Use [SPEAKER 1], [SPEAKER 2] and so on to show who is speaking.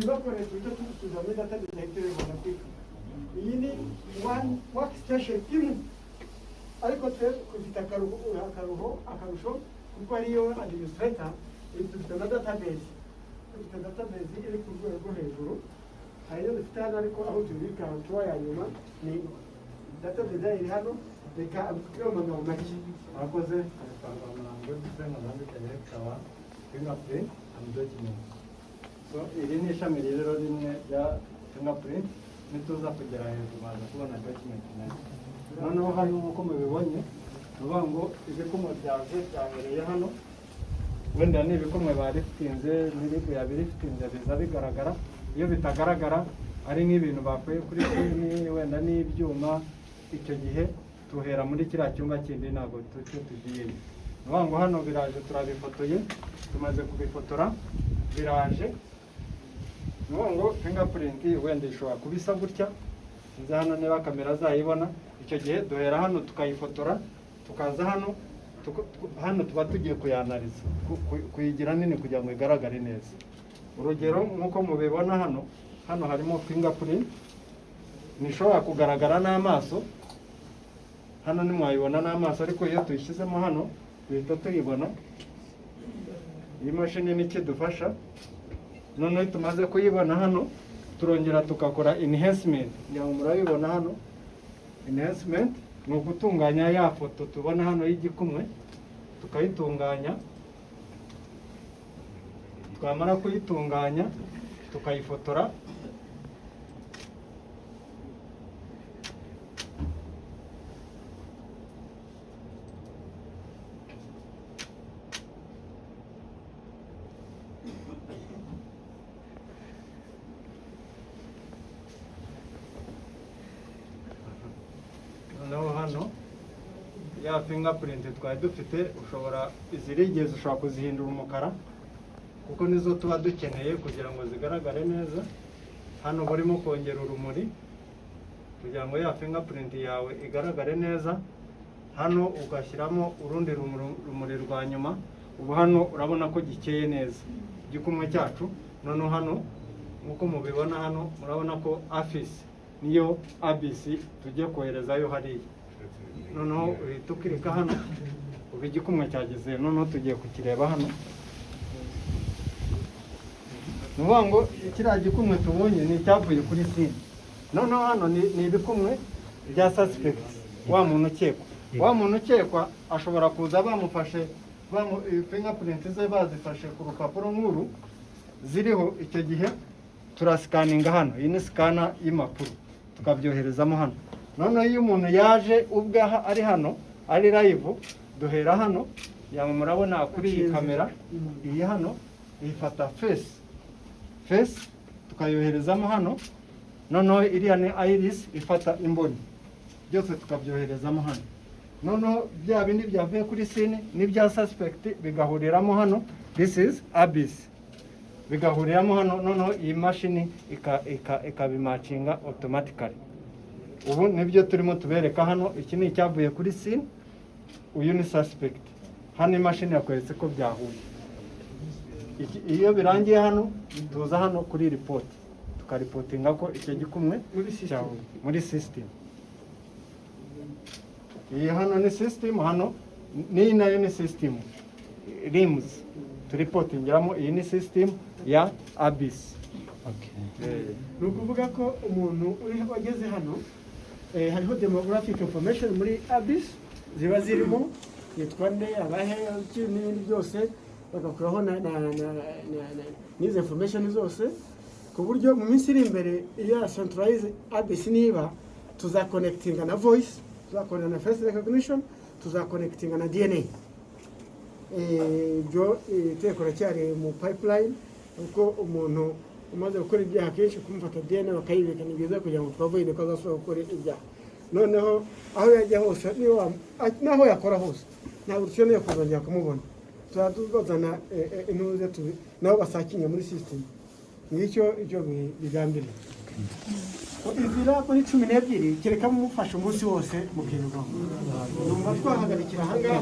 [SPEAKER 1] tubakoresha icyo tuzuza muri database ahita ibibona quick. Iyi ni one workstation imwe, ariko twe dufite akarusho kuko ariyo administrator, dufite na database, iri ku rwego rwo hejuru. Hariyo dufite hano, ariko aho tubika tuwa ya nyuma ni database iri hano. Reka abikubwire mu magambo make.
[SPEAKER 2] Uwakoze abitanga umurango different zandukanye bikaba fingerprint and document. So iri ni ishami rero rimwe rya fingerprint, nituza kugera hejuru baza kubona document nayo. Noneho hano uko mubibonye nuvuga ngo ibikumwe byaje byahereye hano, wenda ni ibikumwe barifitinze n'iribu yabirifitinze biza bigaragara. Iyo bitagaragara ari nk'ibintu bakuye kuri sini, wenda n'ibyuma, icyo gihe tuhera muri kiriya cyumba kindi ntabwo tugiyeyo. Nuvuga ngo hano biraje turabifotoye, tumaze kubifotora biraje. Nuvuga ngo fingerprint wenda ishobora kubisa gutya, nzi hano niba kamera zayibona. Icyo gihe duhera hano tukayifotora, tukaza hano hano tuba tugiye kuyanariza, kuyigira nini kugira ngo igaragare neza. Urugero nk'uko mubibona hano harimo fingerprint, nishobora kugaragara n'amaso. Hano nimwayibona n'amaso, ariko iyo tuyishyizemo hano duhita tuyibona. Iyi mashini ni kidufasha. Noneho tumaze kuyibona hano, turongera tukakora enhancement. Nyawo murabibona hano, enhancement ni ugutunganya ya foto tubona hano y'igikumwe, tukayitunganya. Twamara kuyitunganya tukayifotora. Noneho hano ya fingerprint twari dufite, ushobora izirigeze ushobora kuzihindura umukara kuko nizo tuba dukeneye kugira ngo zigaragare neza. Hano burimo kongera urumuri kugira ngo ya fingerprint yawe igaragare neza. Hano ugashyiramo urundi rumuri rwa nyuma. Ubu hano urabona ko gikeye neza igikumwe cyacu. Noneho hano nkuko mubibona hano murabona ko afisi niyo ABC tugiye koherezayo hariya. Noneho uhita ukirika hano, ubu igikumwe cyageze. Noneho tugiye kukireba hano. Nuvuga ngo kiriya gikumwe tubonye ni icyavuye kuri sini. Noneho hano ni ibikumwe bya suspect, wa muntu ukekwa. Wa muntu ukekwa ashobora kuza bamufashe, fingerprint ze bazifashe ku rupapuro nkuru ziriho. Icyo gihe turasikaninga hano. Iyi ni scanner y'impapuro, tukabyoherezamo hano. Noneho iyo umuntu yaje ubwe ari hano ari live, duhera hano. Yamwe murabona kuri iyi kamera iyi hano ifata face tukayoherezamo hano. Noneho iriya ni iris ifata imboni, byose tukabyoherezamo hano. Noneho bya bindi byavuye kuri scene n'ibya suspect bigahuriramo hano. This is ABC, bigahuriramo hano. Noneho iyi mashini ikabimacinga automatically. Ubu nibyo turimo tubereka hano. Iki ni icyavuye kuri scene, uyu ni suspect. Hano imashini yakweretse ko byahuye. Iyo birangiye hano tuza hano kuri report, tukaripotinga ko icyo gikumwe cyahuye muri system. Iyi hano ni system, hano ni nayo ni system RIMS turipotingiramo. Iyi ni system ya ABC.
[SPEAKER 1] Ni ukuvuga ko umuntu uri wageze hano, hariho demographic information muri ABC ziba zirimo, yitwa nde, abahe, n'ibindi byose bagakuraho n'izo information zose, ku buryo mu minsi iri imbere iyo centralize ABC niba tuzakonectinga na voice, tuzakorana na face recognition, tuzakonectinga na DNA. Ibyo itekora cyari mu pipeline, kuko umuntu umaze gukora ibyaha kenshi kumufata DNA bakayibika ni byiza kugira ngo twavoide ko azasubira gukora ibyaha. Noneho aho yajya hose naho yakora hose ntabwo dukeneye kuzongera kumubona. Turazana intuze nabo basakinya muri system. Nicyo icyo bigambiriye. Inzira kuri 12 kereka mufasha umunsi wose mu kintu. Numva twahagarikira ahangaha